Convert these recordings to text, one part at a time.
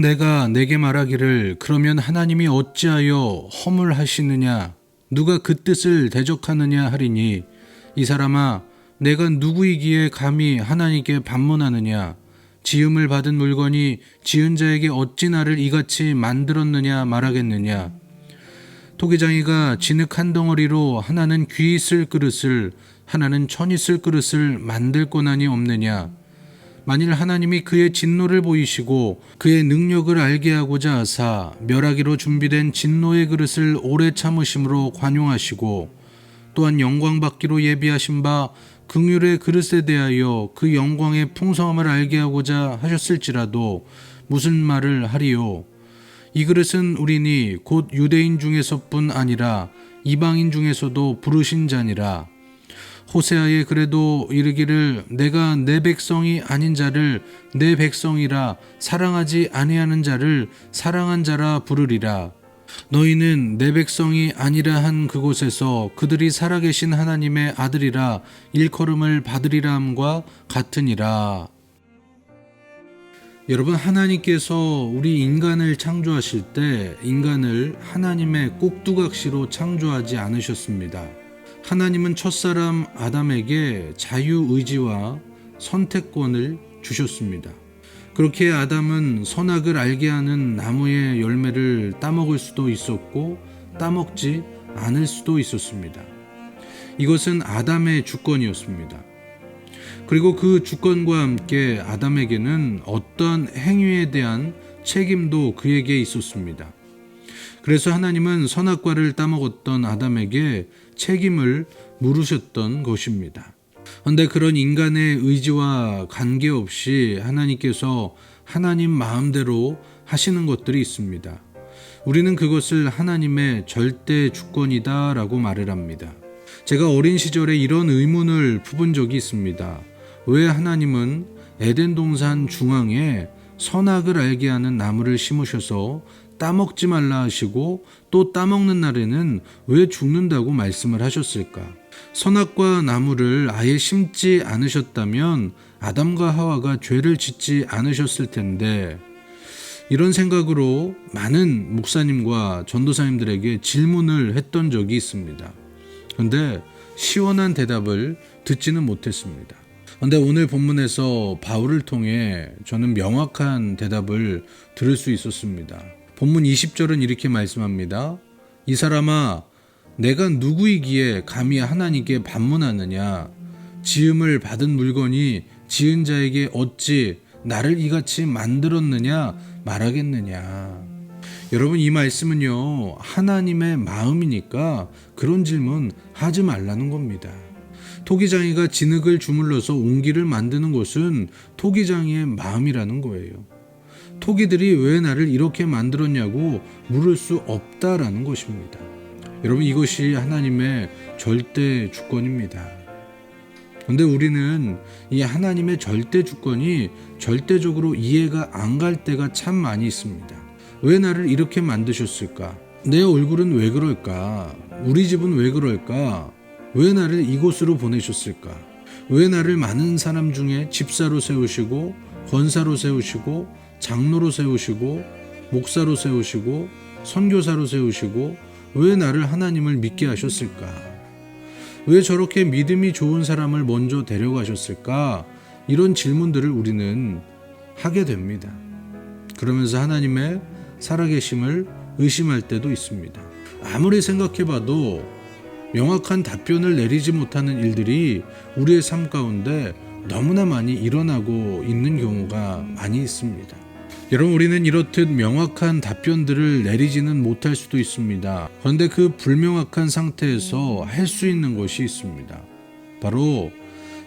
만약 내가 내게 말하기를 그러면 하나님이 어찌하여 허물하시느냐 누가 그 뜻을 대적하느냐 하리니 이 사람아 내가 누구이기에 감히 하나님께 반문하느냐 지음을 받은 물건이 지은 자에게 어찌 나를 이같이 만들었느냐 말하겠느냐 토기장이가 진흙 한 덩어리로 하나는 귀 있을 그릇을 하나는 천 있을 그릇을 만들 권한이 없느냐 만일 하나님이 그의 진노를 보이시고 그의 능력을 알게 하고자 하사 멸하기로 준비된 진노의 그릇을 오래 참으심으로 관용하시고 또한 영광 받기로 예비하신 바 긍휼의 그릇에 대하여 그 영광의 풍성함을 알게 하고자 하셨을지라도 무슨 말을 하리요 이 그릇은 우리니 곧 유대인 중에서뿐 아니라 이방인 중에서도 부르신 자니라 호세아에 그래도 이르기를 내가 내 백성이 아닌 자를 내 백성이라 사랑하지 아니하는 자를 사랑한 자라 부르리라 너희는 내 백성이 아니라 한 그곳에서 그들이 살아계신 하나님의 아들이라 일컬음을 받으리라 함과 같으니라. 여러분, 하나님께서 우리 인간을 창조하실 때 인간을 하나님의 꼭두각시로 창조하지 않으셨습니다. 하나님은 첫사람 아담에게 자유의지와 선택권을 주셨습니다. 그렇게 아담은 선악을 알게 하는 나무의 열매를 따먹을 수도 있었고 따먹지 않을 수도 있었습니다. 이것은 아담의 주권이었습니다. 그리고 그 주권과 함께 아담에게는 어떤 행위에 대한 책임도 그에게 있었습니다. 그래서 하나님은 선악과를 따먹었던 아담에게 책임을 물으셨던 것입니다. 그런데 그런 인간의 의지와 관계없이 하나님께서 하나님 마음대로 하시는 것들이 있습니다. 우리는 그것을 하나님의 절대 주권이다 라고 말을 합니다. 제가 어린 시절에 이런 의문을 품은 적이 있습니다. 왜 하나님은 에덴 동산 중앙에 선악을 알게 하는 나무를 심으셔서 따먹지 말라 하시고 또 따먹는 날에는 왜 죽는다고 말씀을 하셨을까? 선악과 나무를 아예 심지 않으셨다면 아담과 하와가 죄를 짓지 않으셨을 텐데 이런 생각으로 많은 목사님과 전도사님들에게 질문을 했던 적이 있습니다. 그런데 시원한 대답을 듣지는 못했습니다. 그런데 오늘 본문에서 바울을 통해 저는 명확한 대답을 들을 수 있었습니다. 본문 20절은 이렇게 말씀합니다. 이 사람아 내가 누구이기에 감히 하나님께 반문하느냐 지음을 받은 물건이 지은 자에게 어찌 나를 이같이 만들었느냐 말하겠느냐. 여러분, 이 말씀은요 하나님의 마음이니까 그런 질문 하지 말라는 겁니다. 토기장이가 진흙을 주물러서 옹기를 만드는 것은 토기장이의 마음이라는 거예요. 토기들이 왜 나를 이렇게 만들었냐고 물을 수 없다라는 것입니다. 여러분, 이것이 하나님의 절대 주권입니다. 그런데 우리는 이 하나님의 절대 주권이 절대적으로 이해가 안 갈 때가 참 많이 있습니다. 왜 나를 이렇게 만드셨을까? 내 얼굴은 왜 그럴까? 우리 집은 왜 그럴까? 왜 나를 이곳으로 보내셨을까? 왜 나를 많은 사람 중에 집사로 세우시고 권사로 세우시고 장로로 세우시고 목사로 세우시고 선교사로 세우시고 왜 나를 하나님을 믿게 하셨을까? 왜 저렇게 믿음이 좋은 사람을 먼저 데려가셨을까? 이런 질문들을 우리는 하게 됩니다. 그러면서 하나님의 살아계심을 의심할 때도 있습니다. 아무리 생각해봐도 명확한 답변을 내리지 못하는 일들이 우리의 삶 가운데 너무나 많이 일어나고 있는 경우가 많이 있습니다. 여러분, 우리는 이렇듯 명확한 답변들을 내리지는 못할 수도 있습니다. 그런데 그 불명확한 상태에서 할 수 있는 것이 있습니다. 바로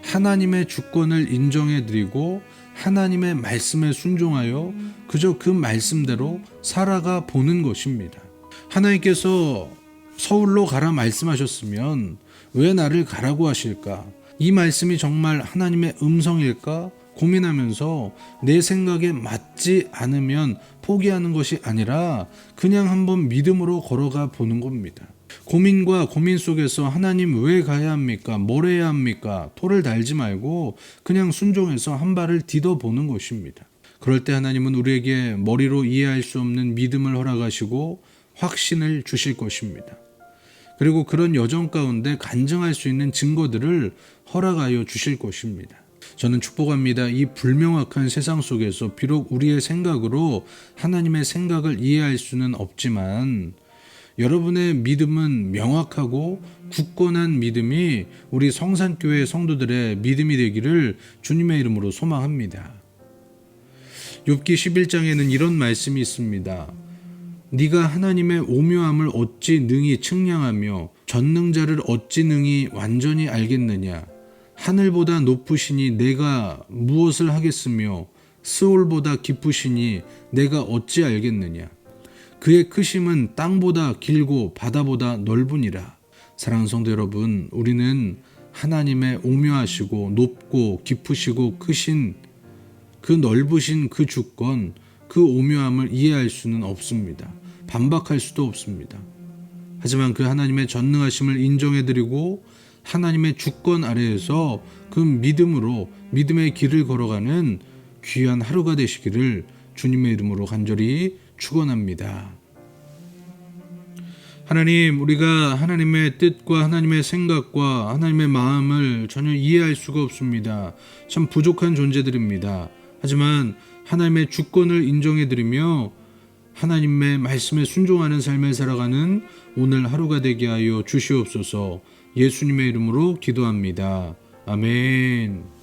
하나님의 주권을 인정해드리고 하나님의 말씀에 순종하여 그저 그 말씀대로 살아가 보는 것입니다. 하나님께서 서울로 가라 말씀하셨으면 왜 나를 가라고 하실까? 이 말씀이 정말 하나님의 음성일까? 고민하면서 내 생각에 맞지 않으면 포기하는 것이 아니라 그냥 한번 믿음으로 걸어가 보는 겁니다. 고민과 고민 속에서 하나님 왜 가야 합니까? 뭘 해야 합니까? 토를 달지 말고 그냥 순종해서 한 발을 디뎌보는 것입니다. 그럴 때 하나님은 우리에게 머리로 이해할 수 없는 믿음을 허락하시고 확신을 주실 것입니다. 그리고 그런 여정 가운데 간증할 수 있는 증거들을 허락하여 주실 것입니다. 저는 축복합니다. 이 불명확한 세상 속에서 비록 우리의 생각으로 하나님의 생각을 이해할 수는 없지만 여러분의 믿음은 명확하고 굳건한 믿음이 우리 성산교회 성도들의 믿음이 되기를 주님의 이름으로 소망합니다. 욥기 11장에는 이런 말씀이 있습니다. 네가 하나님의 오묘함을 어찌 능히 측량하며 전능자를 어찌 능히 완전히 알겠느냐. 하늘보다 높으시니 내가 무엇을 하겠으며 스올보다 깊으시니 내가 어찌 알겠느냐. 그의 크심은 땅보다 길고 바다보다 넓으니라. 사랑하는 성도 여러분, 우리는 하나님의 오묘하시고 높고 깊으시고 크신 그 넓으신 그 주권, 그 오묘함을 이해할 수는 없습니다. 반박할 수도 없습니다. 하지만 그 하나님의 전능하심을 인정해드리고 하나님의 주권 아래에서 그 믿음으로 믿음의 길을 걸어가는 귀한 하루가 되시기를 주님의 이름으로 간절히 축원합니다. 하나님, 우리가 하나님의 뜻과 하나님의 생각과 하나님의 마음을 전혀 이해할 수가 없습니다. 참 부족한 존재들입니다. 하지만 하나님의 주권을 인정해드리며 하나님의 말씀에 순종하는 삶을 살아가는 오늘 하루가 되게 하여 주시옵소서. 예수님의 이름으로 기도합니다. 아멘.